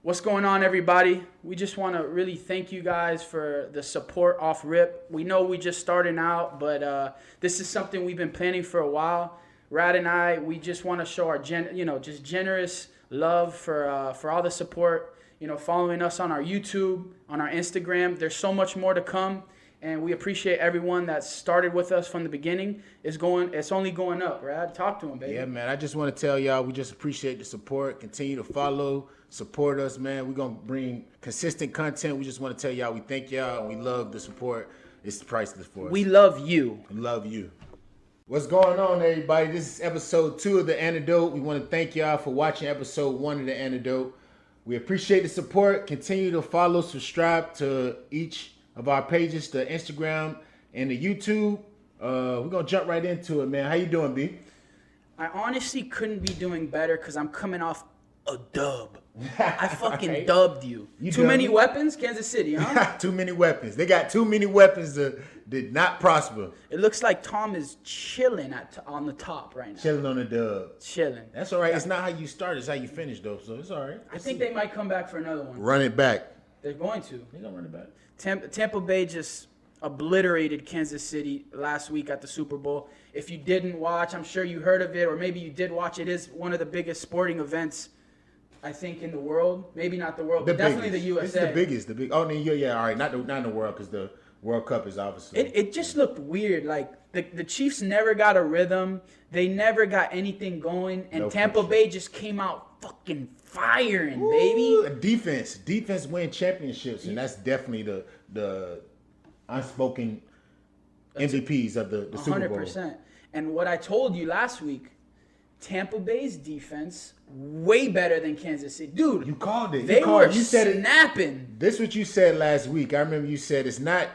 What's going on, everybody? We just want to really thank you guys for the support off rip. We know we just starting out, but this is something we've been planning for a while. Rad and I, we just want to show our just generous love for all the support. Following us on our YouTube, on our Instagram. There's so much more to come, and we appreciate everyone that started with us from the beginning. It's only going up, Rad. Talk to them, baby. Yeah, man. I just want to tell y'all we just appreciate the support. Continue to follow, support us, man. We're gonna bring consistent content. We just want to tell y'all we thank y'all and we love the support. It's priceless for us. We love you. We love you. What's going on, everybody? This is episode 2 of The Antidote. We want to thank y'all for watching episode 1 of The Antidote. We appreciate the support. Continue to follow, subscribe to each of our pages, the Instagram and the YouTube. We're going to jump right into it, man. How you doing, B? I honestly couldn't be doing better because I'm coming off a dub. I fucking dubbed you. Too many weapons, Kansas City, huh? Too many weapons. They got too many weapons that did not prosper. It looks like Tom is chilling on the top right now. Chilling on the dub. Chilling. That's all right. It's not how you start. It's how you finish, though. So it's all right. I think they might come back for another one. Run it back. They're going to. They're going to run it back. Tampa Bay just obliterated Kansas City last week at the Super Bowl. If you didn't watch, I'm sure you heard of it, or maybe you did watch. It is one of the biggest sporting events, I think, in the world. Maybe not the world, but definitely the USA. It's the biggest. Oh, yeah. All right. Not in the world, because the World Cup is obviously. It just looked weird. Like the Chiefs never got a rhythm. They never got anything going, and Tampa Bay just came out fucking firing, baby. Defense win championships, and that's definitely the unspoken MVPs of the Super Bowl. 100%. And what I told you last week, Tampa Bay's defense way better than Kansas City, dude. You called it. You said snapping. This is what you said last week. I remember you said it's not.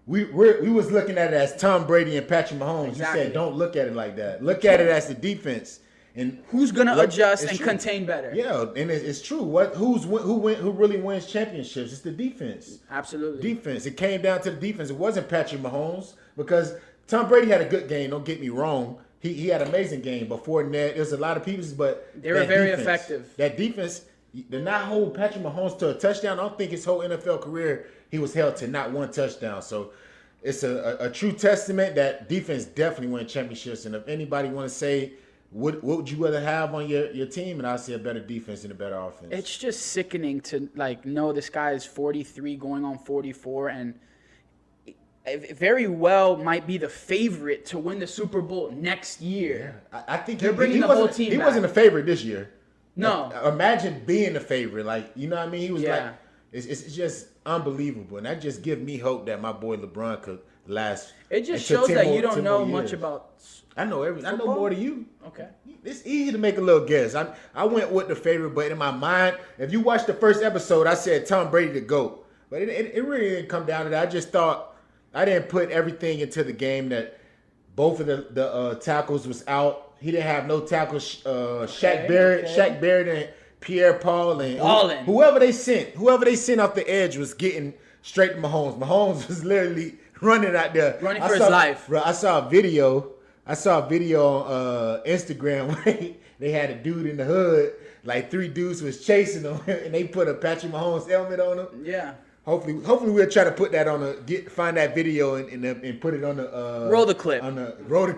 We was looking at it as Tom Brady and Patrick Mahomes. Exactly. You said don't look at it like that. Look at it as the defense and who's gonna adjust and contain better. Yeah, and it's true. Who really wins championships? It's the defense. Absolutely. Defense. It came down to the defense. It wasn't Patrick Mahomes because Tom Brady had a good game. Don't get me wrong. He had an amazing game before net. There's a lot of pieces, but they were very effective. That defense did not hold Patrick Mahomes to a touchdown. I don't think his whole NFL career he was held to not one touchdown. So it's a true testament that defense definitely win championships. And if anybody want to say, what would you rather have on your team? And I'll say a better defense and a better offense. It's just sickening to know this guy is 43 going on 44 and very well might be the favorite to win the Super Bowl next year. Yeah. I think they're bringing the whole team back. He wasn't a favorite this year. No. Imagine being a favorite. You know what I mean? He was it's just unbelievable. And that just gives me hope that my boy LeBron could last. It just shows that you don't know much about I know I know more than you. Okay. It's easy to make a little guess. I went with the favorite, but in my mind, if you watch the first episode, I said Tom Brady to GOAT. But it really didn't come down to that. I just thought I didn't put everything into the game that both of the tackles was out. He didn't have no tackles. Shaq Barrett and Pierre-Paul and whoever they sent off the edge was getting straight to Mahomes. Mahomes was literally running out there. Running for his life. Bro, I saw a video on Instagram where they had a dude in the hood. Like 3 dudes was chasing him and they put a Patrick Mahomes helmet on him. Yeah. Hopefully we'll try to put that find that video and put it on the roll the clip. Roll the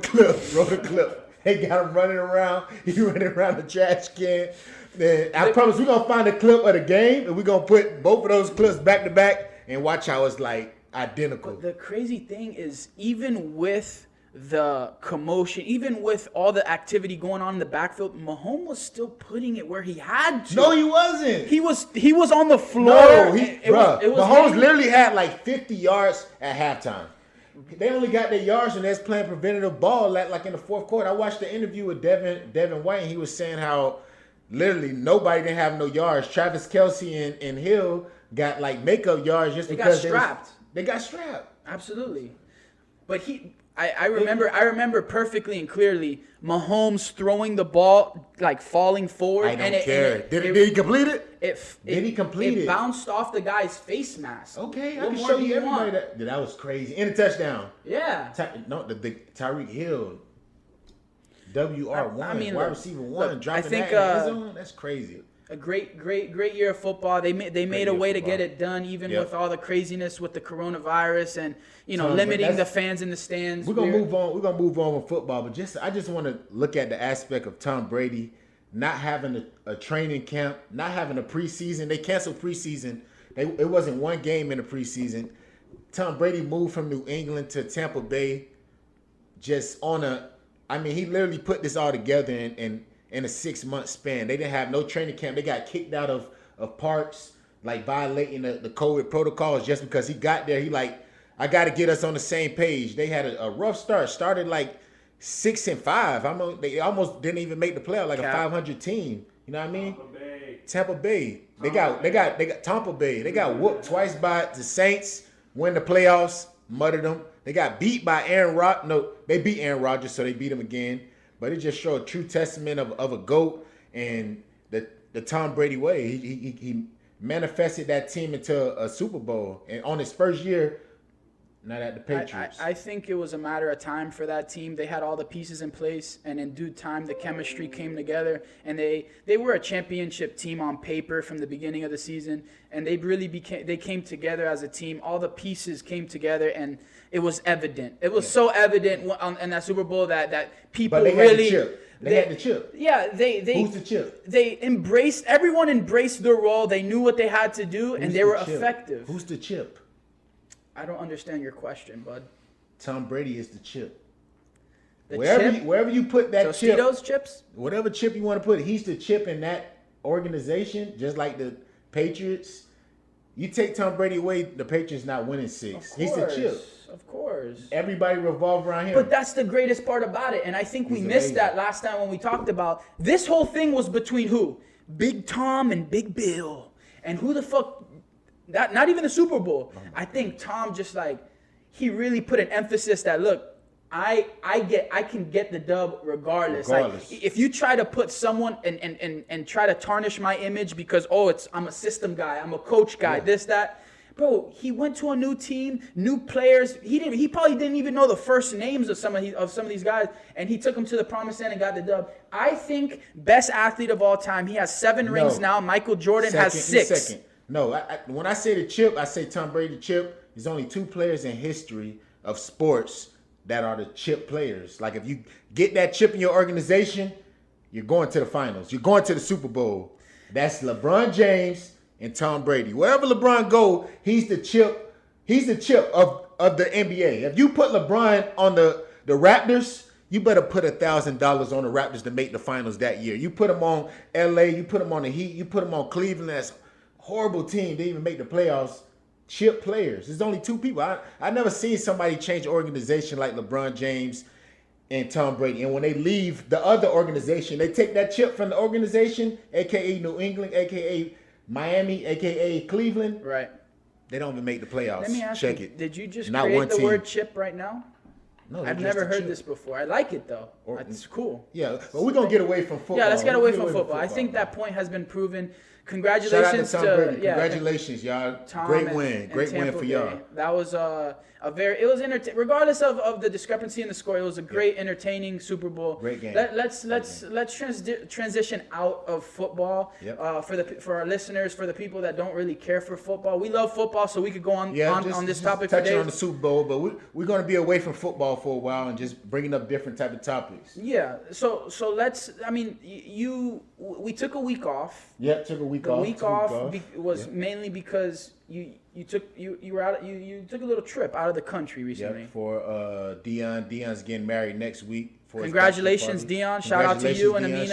clip. They got him running around. He running around the trash can. Then I promise we're gonna find a clip of the game and we're gonna put both of those clips back to back and watch how it's identical. But the crazy thing is, even with the commotion, even with all the activity going on in the backfield, Mahomes was still putting it where he had to. No, he wasn't. He was on the floor. No, Mahomes literally had 50 yards at halftime. They only got their yards when they was playing preventative ball in the fourth quarter. I watched the interview with Devin White, and he was saying how literally nobody didn't have no yards. Travis Kelce and Hill got makeup yards just because they got strapped. Absolutely. But I remember perfectly and clearly Mahomes throwing the ball, falling forward. I don't care. Did he complete it? Did he complete it? It bounced off the guy's face mask. Okay, I can show you everybody that was crazy. In a touchdown. Yeah. The Tyreek Hill. WR1, I mean, wide look, receiver one, look, dropping I think, that in the end zone. That's crazy. a great year of football. They made a way to get it done, even Yep. with all the craziness with the coronavirus and Tom, limiting the fans in the stands. We're gonna move on. We're gonna move on with football, but I just want to look at the aspect of Tom Brady not having a training camp, not having a preseason. They canceled preseason. It wasn't one game in the preseason. Tom Brady moved from New England to Tampa Bay, just on a. I mean, he literally put this all together in a 6-month span. They didn't have no training camp. They got kicked out of parks, like violating the COVID protocols just because he got there. He like, I got to get us on the same page. They had a rough start. Started like 6-5. They almost didn't even make the playoff, like a 500 team. You know what I mean? Tampa Bay. They got Tampa Bay. They got whooped twice by the Saints. Win the playoffs. Muttered them. They got beat by Aaron Rodgers. No, they beat Aaron Rodgers, so they beat him again. But it just showed a true testament of a GOAT and the Tom Brady way. He manifested that team into a Super Bowl. And on his first year, not at the Patriots. I think it was a matter of time for that team. They had all the pieces in place, and in due time, the chemistry came together. And they were a championship team on paper from the beginning of the season. And they came together as a team. All the pieces came together, and it was evident. It was so evident in that Super Bowl that people but they really. Had the chip. They had the chip. Yeah, Who's the chip? Everyone embraced their role. They knew what they had to do, and they were effective. Who's the chip? I don't understand your question, bud. Tom Brady is the chip. The Wherever you put that chip, Tostitos chips? whatever chip you want to put, he's the chip in that organization, just like the Patriots. You take Tom Brady away, the Patriots not winning 6. He's the chip. Of course. Everybody revolve around him. But that's the greatest part about it. And I think we missed that last time when we talked about this whole thing was between who? Big Tom and Big Bill. And who the fuck? Not even the Super Bowl. I think Tom just he really put an emphasis that, look, I can get the dub regardless. Like, if you try to put someone and try to tarnish my image because I'm a system guy, I'm a coach guy, this, that. Bro, he went to a new team, new players. He probably didn't even know the first names of some of these guys, and he took them to the promised land and got the dub. I think best athlete of all time. He has 7 rings now. Michael Jordan has 6. No, when I say the chip, I say Tom Brady chip. There's only 2 players in history of sports that are the chip players. Like, if you get that chip in your organization, you're going to the finals. You're going to the Super Bowl. That's LeBron James and Tom Brady. Wherever LeBron go, he's the chip. He's the chip of the NBA. If you put LeBron on the Raptors, you better put $1,000 on the Raptors to make the finals that year. You put them on LA, you put them on the Heat, you put them on Cleveland. That's horrible team. They didn't even make the playoffs. Chip players. There's only 2 people. I never seen somebody change organization like LeBron James and Tom Brady. And when they leave the other organization, they take that chip from the organization, aka New England, aka Miami, aka Cleveland. Right. They don't even make the playoffs. Let me ask Check you, it. Did you just Not create one the team. word chip right now? No, I've never heard this before. I like it though. It's cool. Yeah, but we're gonna get away from football. Yeah, let's get away from football. I think that point has been proven. Congratulations Shout out to Tom Brady. Congratulations, y'all. Tom Great and win. Great win Tampa for Bay. y'all. That was regardless of the discrepancy in the score, it was a great, entertaining Super Bowl. Great game. Let's transition out of football. Yep. For our listeners, for the people that don't really care for football. We love football, so we could go on this topic for days. Touching on the Super Bowl, but we're going to be away from football for a while and just bringing up different type of topics. Yeah. So let's. I mean, we took a week off. Yep, took a week The off. week off was mainly because you took a little trip out of the country recently. Yep, for Dion. Dion's getting married next week. Congratulations, Dion. Shout out to you and Amina.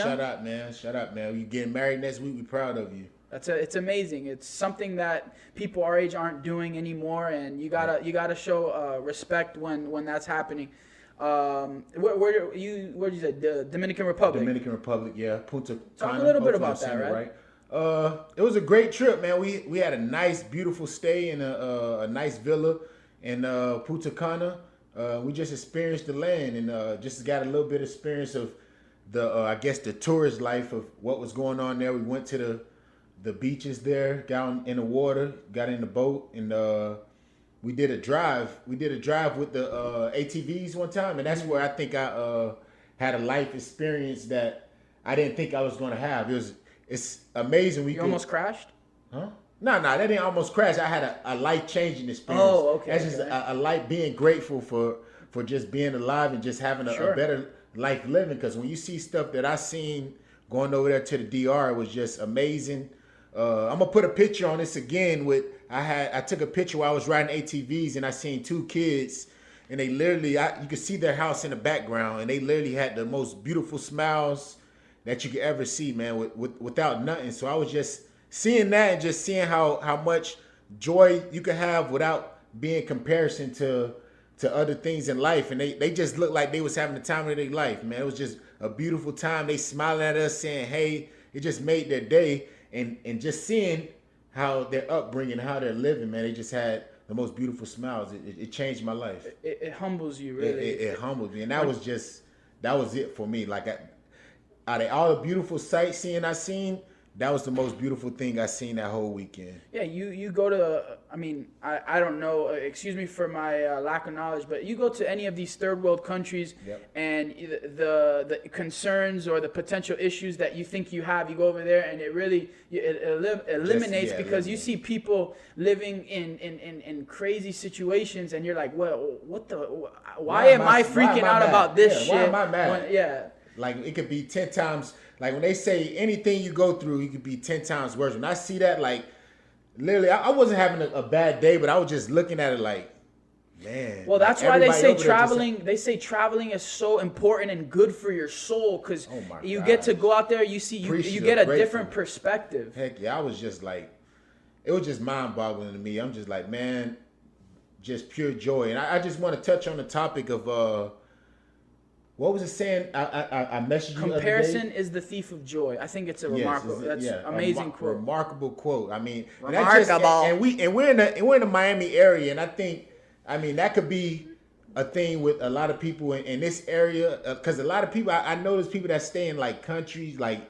Shout out, man. You getting married next week. We're proud of you. It's amazing. It's something that people our age aren't doing anymore, and you gotta show respect when that's happening. Where did you say? The Dominican Republic. Dominican Republic, yeah. Punta Cana. Talk a little bit about that, right? It was a great trip, man. We had a nice, beautiful stay in a nice villa in Punta Cana. We just experienced the land and just got a little bit of experience of the tourist life of what was going on there. We went to the beaches there, got in the water, got in the boat, and we did a drive. We did a drive with the ATVs one time, and that's where I think I had a life experience that I didn't think I was going to have. It's amazing. You almost crashed? Huh? No, that didn't almost crash. I had a life-changing experience. Oh, okay. That's just a life, being grateful for just being alive and just having a better life living. Because when you see stuff that I seen going over there to the DR, it was just amazing. I'm gonna put a picture on this again. I took a picture while I was riding ATVs, and I seen two kids, and they literally, you could see their house in the background, and they literally had the most beautiful smiles that you could ever see, man, without nothing. So I was just seeing that and just seeing how much joy you could have without being comparison to other things in life. And they just looked like they was having the time of their life, man. It was just a beautiful time. They smiling at us saying, hey, it just made their day. And just seeing how their upbringing, how they're living, man, they just had the most beautiful smiles. It changed my life. It humbles you, really. It humbled me. And that was it for me. Like, out of all the beautiful sightseeing I seen, that was the most beautiful thing I seen that whole weekend. Yeah, you go to, I don't know, excuse me for my lack of knowledge, but you go to any of these third world countries, and the concerns or the potential issues that you think you have, you go over there and it really eliminates, because you see people living in crazy situations, and you're like, well, why am I freaking out about this shit? Why am I mad? Yeah. Like, it could be 10 times, like when they say anything you go through, you could be 10 times worse. When I see that, like, literally, I wasn't having a bad day, but I was just looking at it like, man. Well, that's why they say traveling is so important and good for your soul, because you get to go out there, you get a different perspective. Heck yeah, I was just like, it was just mind-boggling to me. I'm just like, man, just pure joy. And I just want to touch on the topic of, what was it saying? I messaged you. Comparison is the thief of joy. I think it's amazing quote. Remarkable quote. I mean, remarkable. And we're in the Miami area, and I think, that could be a thing with a lot of people in this area, because a lot of people, I know there's people that stay in like countries, like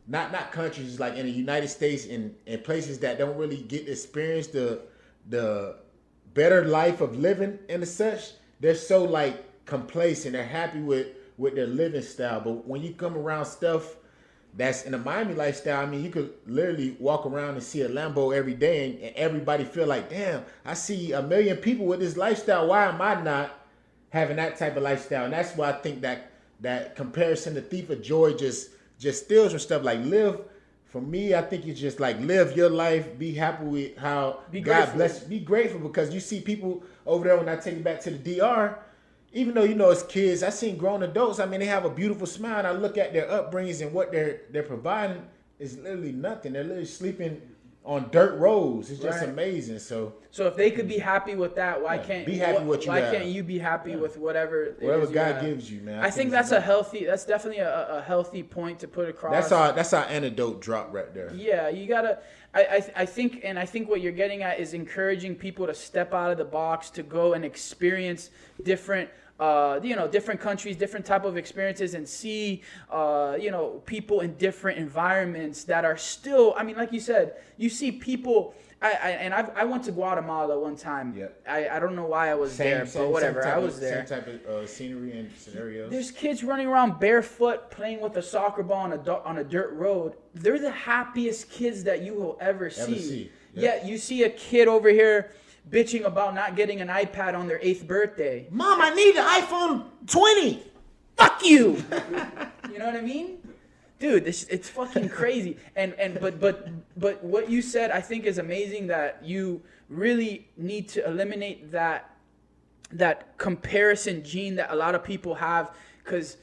not countries, like in the United States, in places that don't really get to experience the better life of living and such. They're so like complacent. They're happy with their living style. But when you come around stuff that's in a Miami lifestyle, you could literally walk around and see a Lambo every day, and everybody feel like, damn, I see a million people with this lifestyle. Why am I not having that type of lifestyle? And that's why I think that comparison, the thief of joy, just steals from stuff. Like, for me, I think it's just like, live your life, be happy with how God bless you. Be grateful, because you see people over there, when I take you back to the DR, even though, it's kids, I seen grown adults, they have a beautiful smile, and I look at their upbringings and what they're providing is literally nothing. They're literally sleeping on dirt roads. It's just amazing. So if they could be happy with that, why can't be happy with why can't you be happy with whatever God gives you, man? I think that's definitely a healthy point to put across. That's our antidote drop right there. Yeah, you gotta. I think what you're getting at is encouraging people to step out of the box, to go and experience different different countries, different type of experiences, and see, people in different environments that are still, like you said, you see people, I went to Guatemala one time. Yeah. I don't know why I was there, but whatever, I was there. Same type of scenery and scenarios. There's kids running around barefoot, playing with a soccer ball on a dirt road. They're the happiest kids that you will ever see. Yeah, you see a kid over here bitching about not getting an iPad on their 8th birthday. Mom, I need an iPhone 20. Fuck you. You know what I mean? Dude, it's fucking crazy. But what you said, I think, is amazing, that you really need to eliminate that comparison gene that a lot of people have, because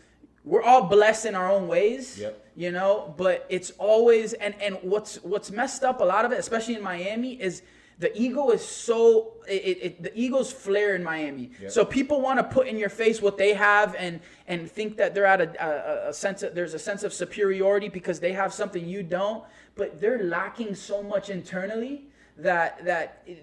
we're all blessed in our own ways. Yep. But it's always, and what's messed up, a lot of it, especially in Miami, is the ego is so the ego's flare in Miami. Yep. So people want to put in your face what they have and think that they're at a sense of, there's a sense of superiority because they have something you don't, but they're lacking so much internally that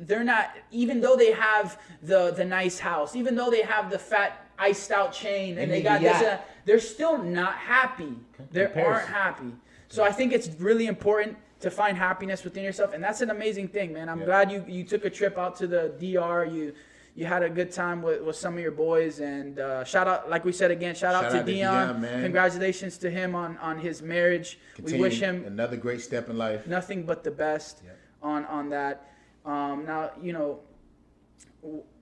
they're not, even though they have the nice house, even though they have the fat iced out chain and they got this, they're still not happy. They aren't happy. So I think it's really important to find happiness within yourself, and that's an amazing thing, man. I'm glad you took a trip out to the DR. you had a good time with some of your boys. And shout out, like we said again, shout out to Dion. Man. Congratulations to him on his marriage. We wish him another great step in life. Nothing but the best on that. Now,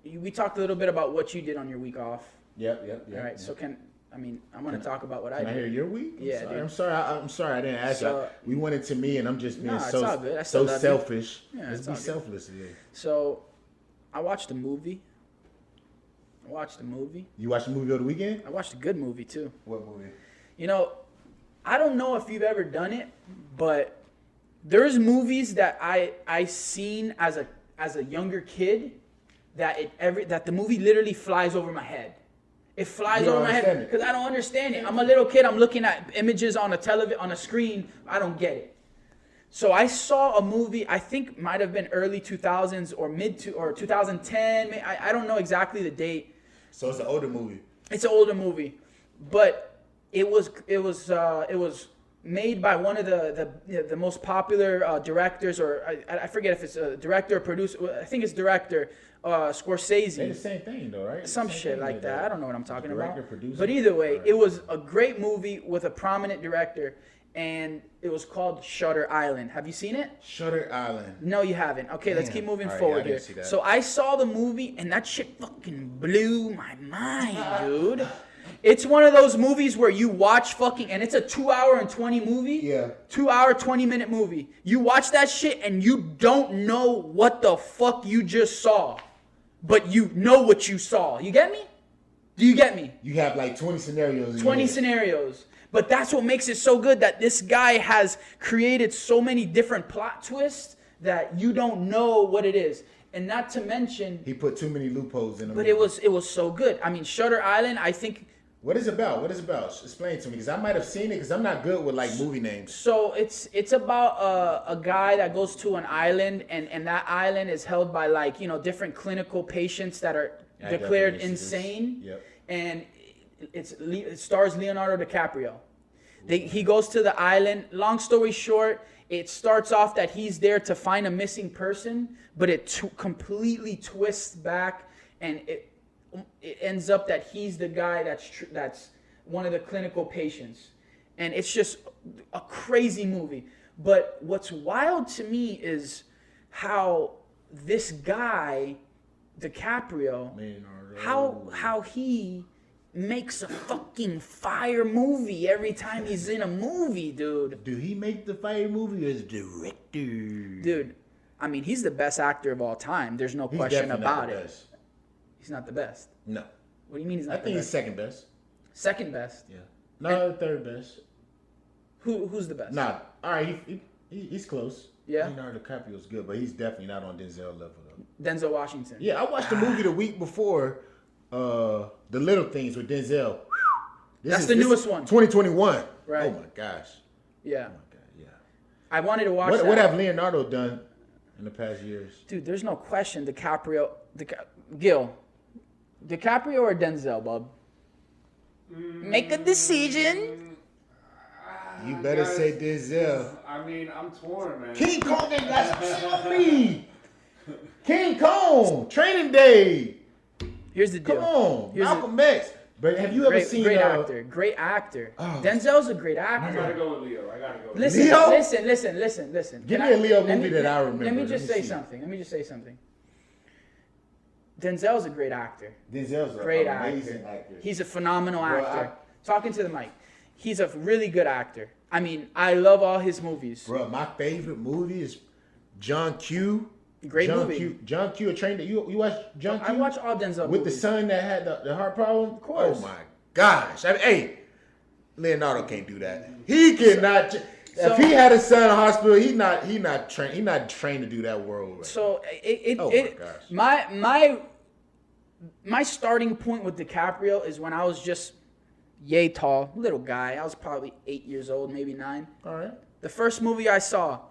we talked a little bit about what you did on your week off. Yep. All right, so I'm going to talk about what I did. Can I hear your week? Yeah, I'm sorry I didn't ask you. We went into me and I'm just being so selfish. Yeah, Let's be selfless today. So, I watched a movie. You watched a movie over the weekend? I watched a good movie, too. What movie? I don't know if you've ever done it, but there's movies that I seen as a younger kid that the movie literally flies over my head. It flies over my head because I don't understand it. I'm a little kid. I'm looking at images on a screen. I don't get it. So I saw a movie. I think might have been early 2000s or 2010. I don't know exactly the date. So it's an older movie. It's an older movie, but it was made by one of the most popular directors, or I forget if it's a director or producer. I think it's director. Scorsese. They're the same thing though, right? Some shit like that. I don't know what I'm talking about. Producer. But either way, it was a great movie with a prominent director, and it was called Shutter Island. Have you seen it? Shutter Island. No, you haven't. Okay, let's keep moving right, forward I here. didn't see that. So I saw the movie, and that shit fucking blew my mind, dude. It's one of those movies where you watch and it's a 2 hour and 20 movie. Yeah. 2 hour, 20-minute movie. You watch that shit and you don't know what the fuck you just saw. But you know what you saw. You get me? Do you get me? You have like 20 scenarios. 20 scenarios. But that's what makes it so good, that this guy has created so many different plot twists that you don't know what it is. And not to mention, he put too many loopholes in them. But it was so good. I mean, Shutter Island, I think. What is it about? Explain to me, because I might have seen it, because I'm not good with like movie names. So it's about a guy that goes to an island, and that island is held by different clinical patients that are declared insane. Yep. And it stars Leonardo DiCaprio. He goes to the island. Long story short, it starts off that he's there to find a missing person, but it completely twists back, and it ends up that he's the guy that's one of the clinical patients. And it's just a crazy movie. But what's wild to me is how this guy, DiCaprio, how he makes a fucking fire movie every time he's in a movie, dude. Do he make the fire movie or is director? Dude, I mean, he's the best actor of all time. There's no question about it. Best. He's not the best. No. What do you mean he's not the best? I think he's second best. Second best? Yeah. No, third best. Who's the best? Nah. All right, he's close. Yeah. Leonardo DiCaprio's good, but he's definitely not on Denzel level though. Denzel Washington. Yeah, I watched the movie the week before, The Little Things with Denzel. That's the newest one. 2021. Right. Oh my gosh. Yeah. Oh my god. Yeah. I wanted to watch that. What have Leonardo done in the past years? Dude, there's no question. DiCaprio, Gil, DiCaprio or Denzel, bub? Make a decision. You better say Denzel. I mean, I'm torn, man. King Kong ain't got some shit on me. King Kong, Training Day. Here's the deal. Come on, Malcolm X. But have you ever seen? Great actor. Oh. Denzel's a great actor. I gotta go with Leo. Listen. Give me a Leo movie that I remember. Let me just say something. Denzel's a great actor. Denzel's a great amazing actor. He's a phenomenal actor. Talking to the mic. He's a really good actor. I mean, I love all his movies. Bro, my favorite movie is John Q. Great movie. John Q. A Train. You watch John Q? I watch all Denzel with movies. the son that had the heart problem. Of course. Oh my gosh! Hey, Leonardo can't do that. He cannot. If he had a son in the hospital, he's not trained to do that world. Right? So my gosh. My starting point with DiCaprio is when I was just yay tall, little guy. I was probably 8 years old, maybe 9. All right. The first movie I saw,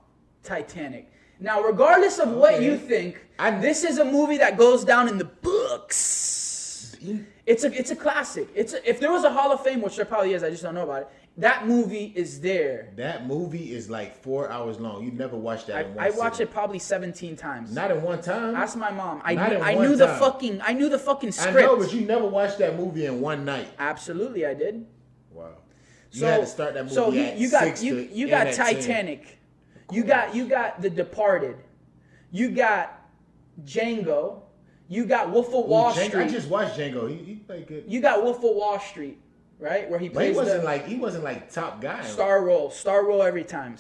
Titanic. Now, regardless of what you think, this is a movie that goes down in the books. It's a classic. If there was a Hall of Fame, which there probably is, I just don't know about it. That movie is there. That movie is like 4 hours long. You never watched that in one I watched sitting. it probably 17 times. Not in one time. Ask my mom. I Not in knew one the time. fucking script. I know, but you never watched that movie in one night. Absolutely, I did. Wow. You had to start that movie So at you got 6 to you end got at 10. Titanic. You got The Departed. You got Django. You got Wolf of Wall Django, Street. I just watched Django. He played good. You got Wolf of Wall Street, right? Where he But he plays wasn't like top guy. star role every time.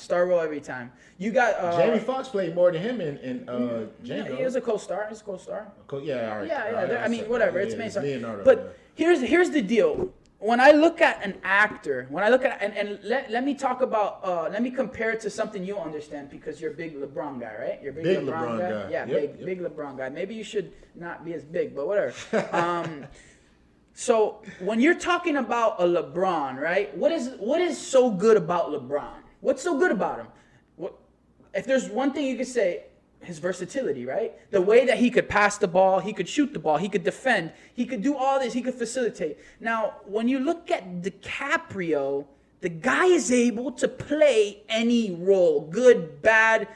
You got Jamie Foxx played more than him in Django. Yeah, he was a co-star. He's a co-star. Yeah, all right. Yeah, All yeah. right, I mean, whatever. It's main star. Leonardo, But here's the deal. When I look at an actor, and let me talk about, let me compare it to something you'll understand because you're a big LeBron guy, right? You're a Big LeBron guy. Yeah, Yep, big LeBron guy. Maybe you should not be as big, but whatever. So when you're talking about a LeBron, right? What is so good about LeBron? What's so good about him? If there's one thing you could say, his versatility, right? The way that he could pass the ball, he could shoot the ball, he could defend, he could do all this, he could facilitate. Now, when you look at Dicaprio, the guy is able to play any role, good, bad,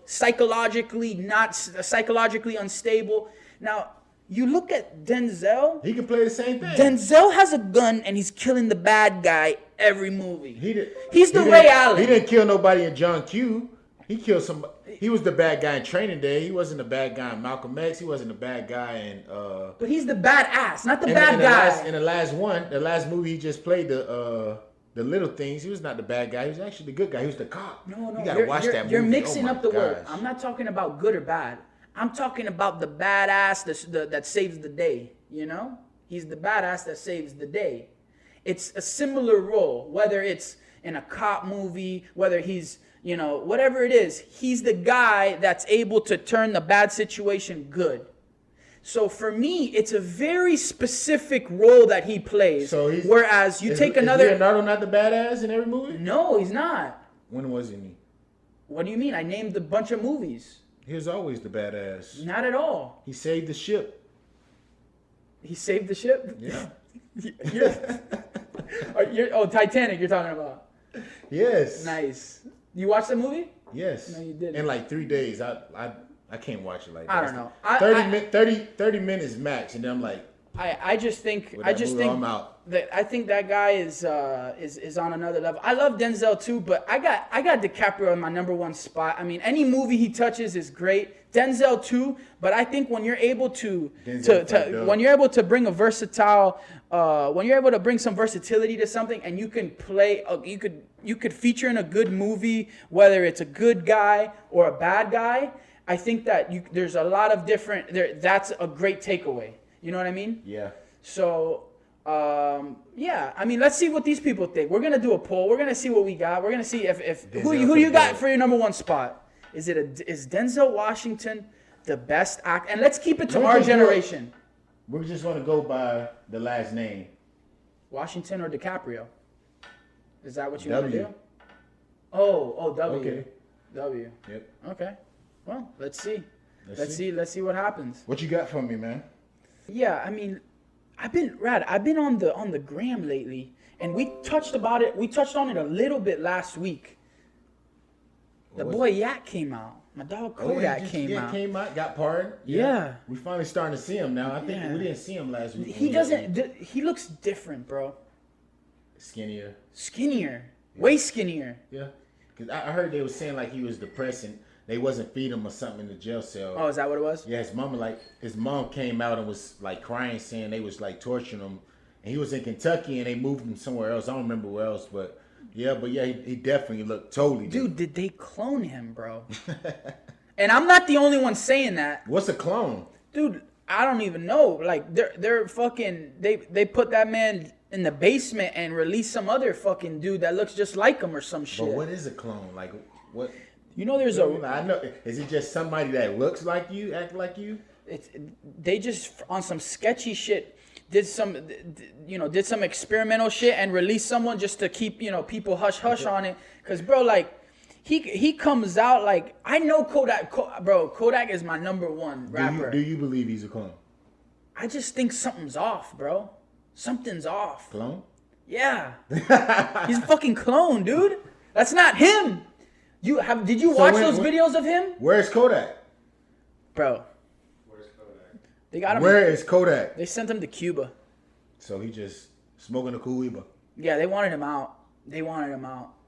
psychologically unstable. Now, you look at Denzel. he can play the same thing. Denzel has a gun and he's killing the bad guy every movie. He's the he Ray didn't- Allen. He didn't kill nobody in John Q. He killed somebody. He was the bad guy in Training Day. He wasn't the bad guy in Malcolm X. He wasn't the bad guy in. But he's the badass, not the in bad the guy. in the last movie he just played the Little Things. He was not the bad guy. He was actually the good guy. He was the cop. No, you gotta watch that movie. You're mixing Oh my up the words. gosh. I'm not talking about good or bad. I'm talking about the badass that saves the day. He's the badass that saves the day. It's a similar role, whether it's in a cop movie, whether he's whatever it is. He's the guy that's able to turn the bad situation good. So for me, it's a very specific role that he plays. So whereas you take another. Is Leonardo not the badass in every movie? No, he's not. When was he? What do you mean? I named a bunch of movies. He was always the badass. Not at all. He saved the ship. He saved the ship? Yeah. Titanic you're talking about. Yes. Nice. You watched the movie? Yes. No, you didn't. In like 3 days. I can't watch it like that. I don't know. 30 minutes max, and then I'm like, I just think I'm out. I think that guy is on another level. I love Denzel too, but I got DiCaprio in my number one spot. I mean, any movie he touches is great. Denzel too, but I think when you're able to when you're able to bring a versatile when you're able to bring some versatility to something, and you can play you could feature in a good movie, whether it's a good guy or a bad guy. I think that there's a lot of different that's a great takeaway. You know what I mean? Yeah. So, yeah. I mean, let's see what these people think. We're gonna do a poll. We're gonna see what we got. We're gonna see if who you got for your number one spot. Is Denzel Washington the best actor? And let's keep it to our generation. We just want to go by the last name. Washington or DiCaprio? Is that what you want to W. do? Oh, W. Okay. W. Yep. Okay. Well, let's see. Let's see what happens. What you got for me, man? Yeah, I mean, I've been on the gram lately, and we touched on it a little bit last week. The boy Yak came out. My dog Kodak came out. Got pardoned. Yeah. We finally starting to see him now. I think we didn't see him last week. He looks different, bro. Skinnier. Way skinnier. Yeah. Because I heard they were saying like he was depressed and they wasn't feeding him or something in the jail cell. Oh, is that what it was? Yeah, his mom came out and was like crying, saying they was like torturing him. And he was in Kentucky and they moved him somewhere else. I don't remember where else, but he definitely looked totally different. Dude, did they clone him, bro? And I'm not the only one saying that. What's a clone? Dude, I don't even know. Like they're fucking they put that man in the basement and release some other fucking dude that looks just like him or some shit. But what is a clone? Like what? There's I know. Is it just somebody that looks like you, act like you? They just on some sketchy shit did some experimental shit and released someone just to keep people hush on it. Cause bro, like he comes out like I know Kodak, bro. Kodak is my number one rapper. Do you believe he's a clone? I just think something's off, bro. Something's off. Clone? Yeah. He's a fucking clone, dude. That's not him. Did you watch those videos of him? Where's Kodak? Bro. Where's Kodak? They got him. Where is Kodak? They sent him to Cuba. So he just smoking a Cuba. Yeah, they wanted him out.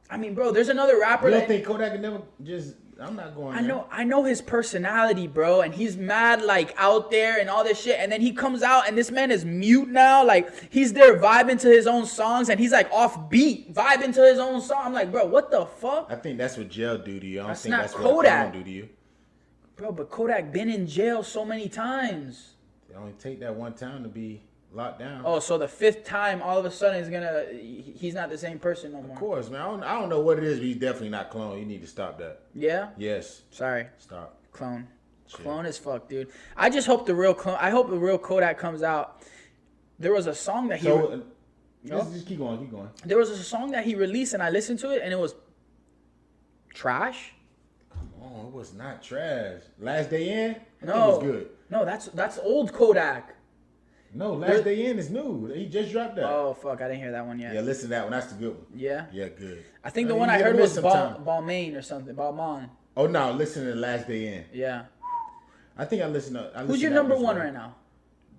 I mean, bro, there's another rapper. You don't think Kodak could never just... I'm not going there. I know his personality, bro, and he's mad like out there and all this shit, and then he comes out and this man is mute now, like he's there vibing to his own songs and he's like off beat, vibing to his own song. I'm like, bro, what the fuck? I think that's what jail do to you. I don't think not that's Kodak. what a clone do to you. Bro, but Kodak been in jail so many times. It only take that one time to be locked down. Oh, so the fifth time, all of a sudden, he's not the same person no more. Of course, man. I don't know what it is, but he's definitely not clone. You need to stop that. Yeah? Yes. Sorry. Stop. Clone. Shit. Clone as fuck, dude. I just hope the real clone. I hope the real Kodak comes out. There was a song that he. Just keep going. There was a song that he released, and I listened to it, and it was trash. Come on, it was not trash. Last Day In? I think No, it was good. No, that's old Kodak. No, Last Day In is new. He just dropped that. Oh fuck, I didn't hear that one yet. Yeah, listen to that one. That's the good one. Yeah. Yeah, good. I think the You one I gotta heard was miss sometime. Balmain or something. Balmain. Oh no, listen to Last Day In. Yeah. I think I listened to. Who's your number one right now?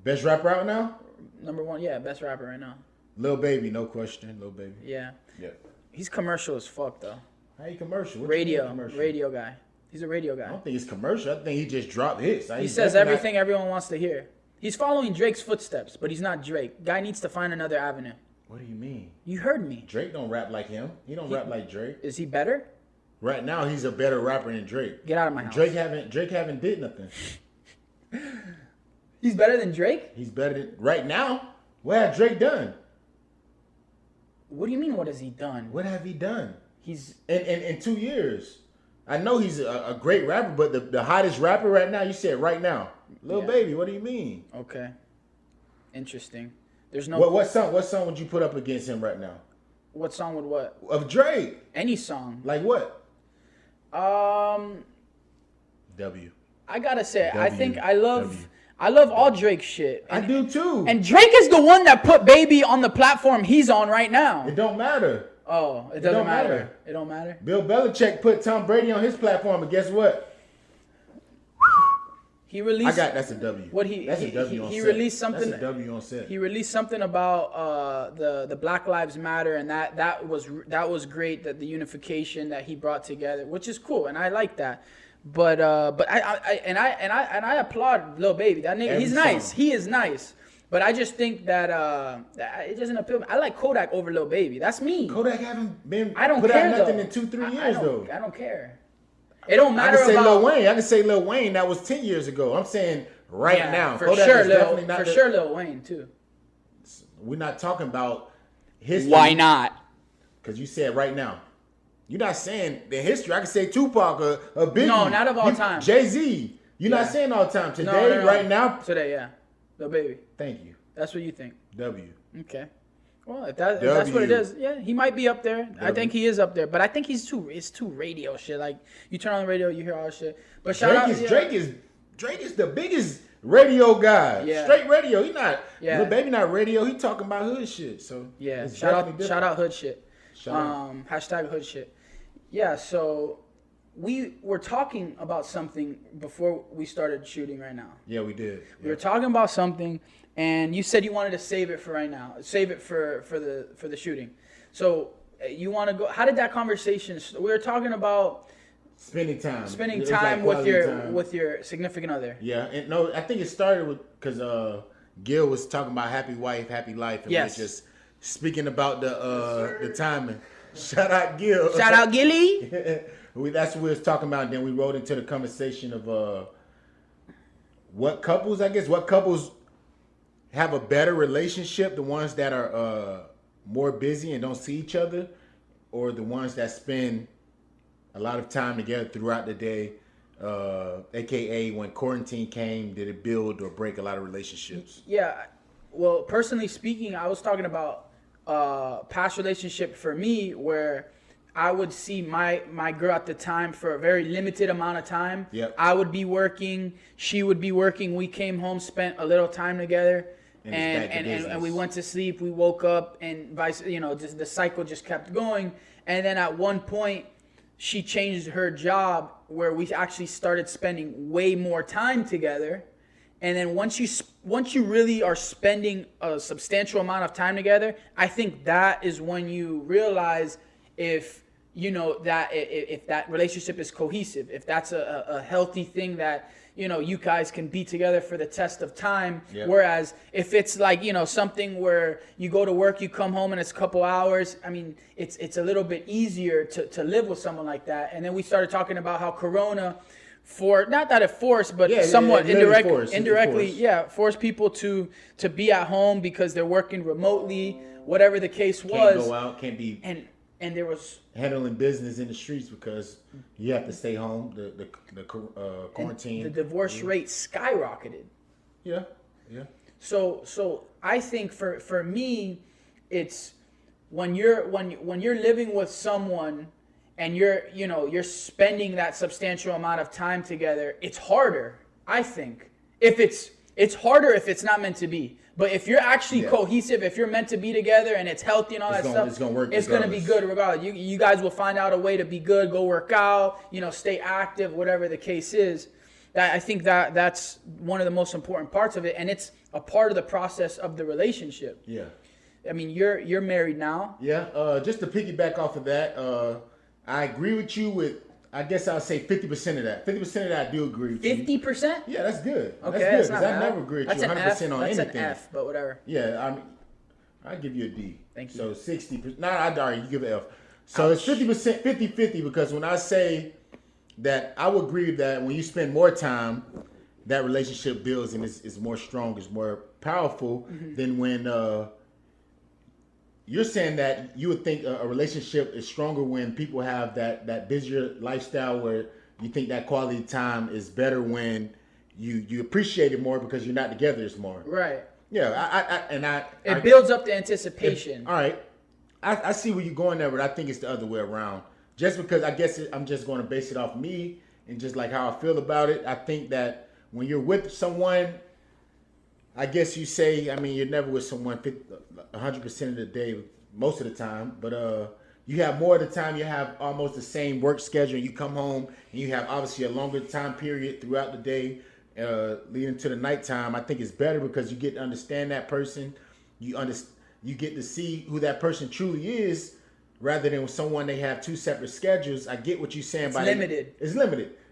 Best rapper out now? Number one, yeah, best rapper right now. Lil Baby, no question. Lil Baby. Yeah. Yeah. He's commercial as fuck though. How you commercial? What you mean commercial? Radio guy. He's a radio I guy. don't think it's commercial. I think he just dropped hits. He says everything everyone wants to hear. He's following Drake's footsteps, but he's not Drake. Guy needs to find another avenue. What do you mean? You heard me. Drake don't rap like him. He don't rap like Drake. Is he better? Right now, he's a better rapper than Drake. Get out of my house. Drake haven't did nothing. He's better than Drake? He's better than right now. What have Drake done? What do you mean? What has he done? What have he done? He's in 2 years. I know he's a great rapper, but the hottest rapper right now, you said right now. Lil Baby, what do you mean? okay. Interesting. There's no What song would you put up against him right now? What song would what? Of Drake. Any song. Like what? Um W. I gotta say, I W. think W. I love all Drake shit. I do too. And Drake is the one that put Baby on the platform he's on right now. It don't matter. Oh, it doesn't don't matter. matter. It don't matter. Bill Belichick put Tom Brady on his platform, but guess what? He released. That's a W. That's a W on set. He released something. That's a W on set. He released something about the Black Lives Matter, and that was great. That the unification that he brought together, which is cool, and I like that. But I applaud Lil Baby. That nigga, he's nice. He is nice. But I just think that it doesn't appeal. I like Kodak over Lil Baby. That's me. Kodak haven't been I don't put care out nothing though. in 2-3 years though. I don't care. It don't I matter can say about Lil Wayne. I can say Lil Wayne. That was 10 years ago. I'm saying right now. For Kodak sure, is definitely not Lil Wayne too. We're not talking about history. Why not? Because you said right now. You're not saying the history. I can say Tupac or Biggie. No, not of all time. Jay-Z. You're not saying all the time. Today, No. right now. Today, yeah. Lil Baby. Thank you. That's what you think. W. Okay. Well, if that's what it is, yeah, he might be up there. I think he is up there, but I think it's too radio shit. Like you turn on the radio, you hear all this shit. But Drake is the biggest radio guy. Yeah. Straight radio. He not. Yeah. Lil Baby not radio. He talking about hood shit. So yeah, it's shout definitely out hood shit. Shout out. Hashtag hood shit. Yeah. So we were talking about something before we started shooting right now. Yeah, we did. We were talking about something, and you said you wanted to save it for right now. Save it for the shooting. So you want to go? How did that conversation? We were talking about spending time. Spending It was time like with quality your time. significant other. Yeah, and no, I think it started with because Gil was talking about happy wife, happy life, and Yes. we were just speaking about the timing. Shout out Gil. Shout out Gilly. That's what we was talking about. And then we rolled into the conversation of what couples have a better relationship, the ones that are more busy and don't see each other, or the ones that spend a lot of time together throughout the day, aka when quarantine came, did it build or break a lot of relationships? Yeah. Well, personally speaking, I was talking about past relationship for me where I would see my girl at the time for a very limited amount of time. Yep. I would be working, she would be working. We came home, spent a little time together, and we went to sleep. We woke up, and just the cycle just kept going. And then at one point, she changed her job where we actually started spending way more time together. And then once you really are spending a substantial amount of time together, I think that is when you realize if that relationship is cohesive, if that's a healthy thing that you guys can be together for the test of time. Yep. Whereas if it's like something where you go to work, you come home and it's a couple hours, I mean it's a little bit easier to live with someone like that. And then we started talking about how Corona, not that it forced, but somewhat indirectly, forced people to be at home because they're working remotely, whatever the case was. Can't go out, can't be and there was handling business in the streets because you have to stay home. The quarantine. The divorce rate skyrocketed. Yeah. So I think for me, it's when you're living with someone and you're spending that substantial amount of time together, it's harder. I think it's harder if it's not meant to be. But if you're actually cohesive, if you're meant to be together and it's healthy and all that stuff, it's gonna work. It's gonna be good regardless. You guys will find out a way to be good. Go work out. Stay active. Whatever the case is. I think that's one of the most important parts of it, and it's a part of the process of the relationship. Yeah. I mean, you're married now. Yeah. Just to piggyback off of that, I agree with you with. I guess I'll say 50% of that. 50% of that I do agree with 50%? Yeah, that's good. Okay, that's good. not bad. I never agree with you 100% on that's anything. That's an F, but whatever. Yeah, I give you a D. Thank you. So 60%. You give it F. So Ouch. It's 50%, 50-50 because when I say that, I would agree that when you spend more time, that relationship builds and is more strong, is more powerful than when you're saying that you would think a relationship is stronger when people have that busier lifestyle where you think that quality time is better when you appreciate it more because you're not together as more. Right. Yeah, it builds up the anticipation. All right. I see where you're going there, but I think it's the other way around. Just because I guess I'm just going to base it off me and just like how I feel about it. I think that when you're with someone, I guess you say, I mean, you're never with someone 100% of the day, most of the time, but you have more of the time, you have almost the same work schedule. You come home and you have obviously a longer time period throughout the day, leading to the nighttime. I think it's better because you get to understand that person. You get to see who that person truly is, rather than with someone they have two separate schedules. I get what you're saying. It's limited.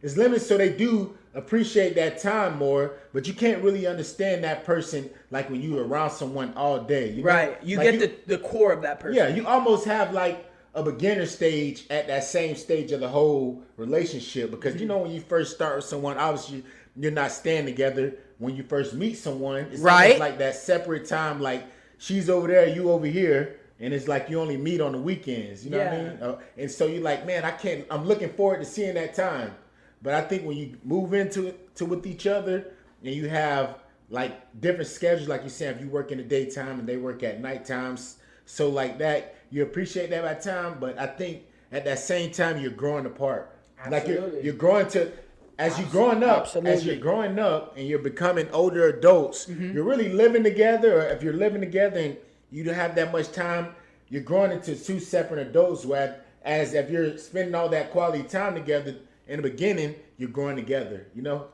It's limited, so they do appreciate that time more, but you can't really understand that person like when you're around someone all day. You know? Right. You like get the core of that person. Yeah, you almost have like a beginner stage at that same stage of the whole relationship because when you first start with someone, obviously you're not staying together. When you first meet someone, it's almost like that separate time, like she's over there, you over here. And it's like you only meet on the weekends, you know what I mean? And so you're like, man, I'm looking forward to seeing that time. But I think when you move into it with each other and you have like different schedules, like you said, if you work in the daytime and they work at night times, so like that, you appreciate that time. But I think at that same time, you're growing apart. Absolutely. Like you're growing to, as you're growing up and you're becoming older adults, you're really living together. Or if you're living together and you don't have that much time, you're growing into two separate adults. Whereas if you're spending all that quality time together in the beginning, you're growing together.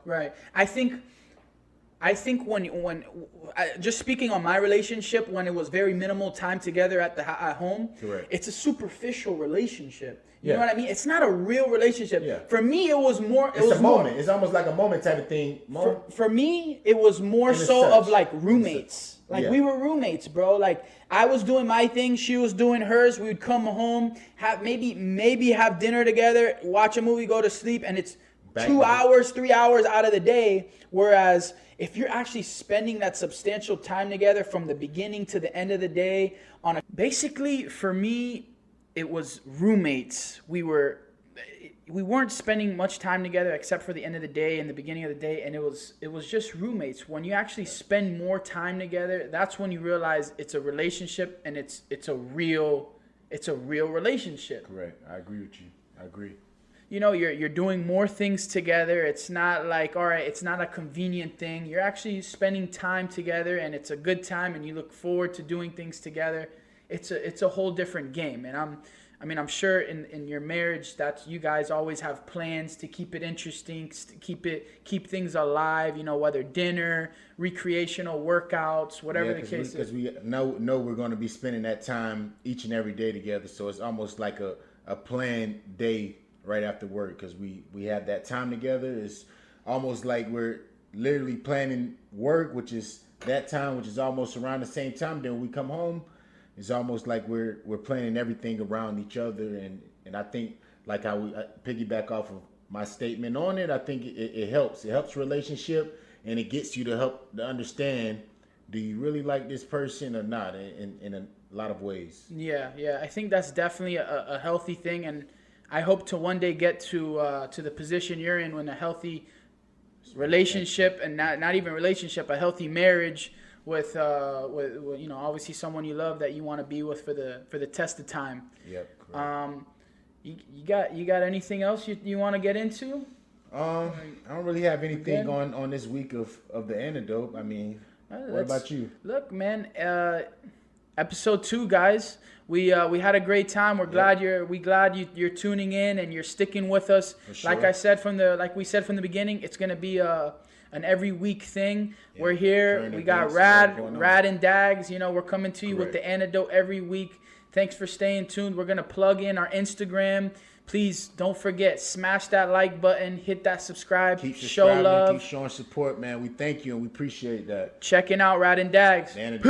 Right. I think when just speaking on my relationship, when it was very minimal time together at home, correct. It's a superficial relationship. You know what I mean? It's not a real relationship. Yeah. For me, it was more. It's a moment. It's almost like a moment type of thing. For me, it was more so of like roommates. Like we were roommates, bro. Like I was doing my thing, she was doing hers. We would come home, have maybe have dinner together, watch a movie, go to sleep, and it's 2 hours, 3 hours out of the day. Whereas if you're actually spending that substantial time together from the beginning to the end of the day basically for me, it was roommates. We weren't spending much time together except for the end of the day and the beginning of the day, and it was just roommates. When you actually spend more time together, that's when you realize it's a relationship and it's a real it's a real relationship. Correct. I agree with you. I agree. You know, you're doing more things together. It's not like, all right, it's not a convenient thing. You're actually spending time together, and it's a good time, and you look forward to doing things together. It's a whole different game. And I'm sure in your marriage that you guys always have plans to keep it interesting, to keep things alive, you know, whether dinner, recreational workouts, whatever the case is. Because we know we're going to be spending that time each and every day together. So it's almost like a planned day right after work, because we have that time together. It's almost like we're literally planning work, which is that time, which is almost around the same time. Then when we come home, it's almost like we're planning everything around each other. And I think, like how I piggyback off of my statement on it, I think it helps. It helps relationship, and it gets you to understand, do you really like this person or not, in a lot of ways. Yeah. I think that's definitely a healthy thing, and I hope to one day get to the position you're in, when a healthy relationship, and not even relationship, a healthy marriage with you know, obviously someone you love that you want to be with for the test of time. Yep. Correct. You got anything else you want to get into? I don't really have anything on this week of the antidote. I mean, what about you? Look, man, episode 2, guys. We had a great time. We're glad you're tuning in and you're sticking with us. Sure. Like we said from the beginning, it's gonna be an every week thing. Yeah. We're here. We got Rad and Dags. You know, we're coming to you with the antidote every week. Thanks for staying tuned. We're gonna plug in our Instagram. Please don't forget, smash that like button, hit that subscribe, show love, keep showing support, man. We thank you and we appreciate that. Checking out Rad and Dags. Peace.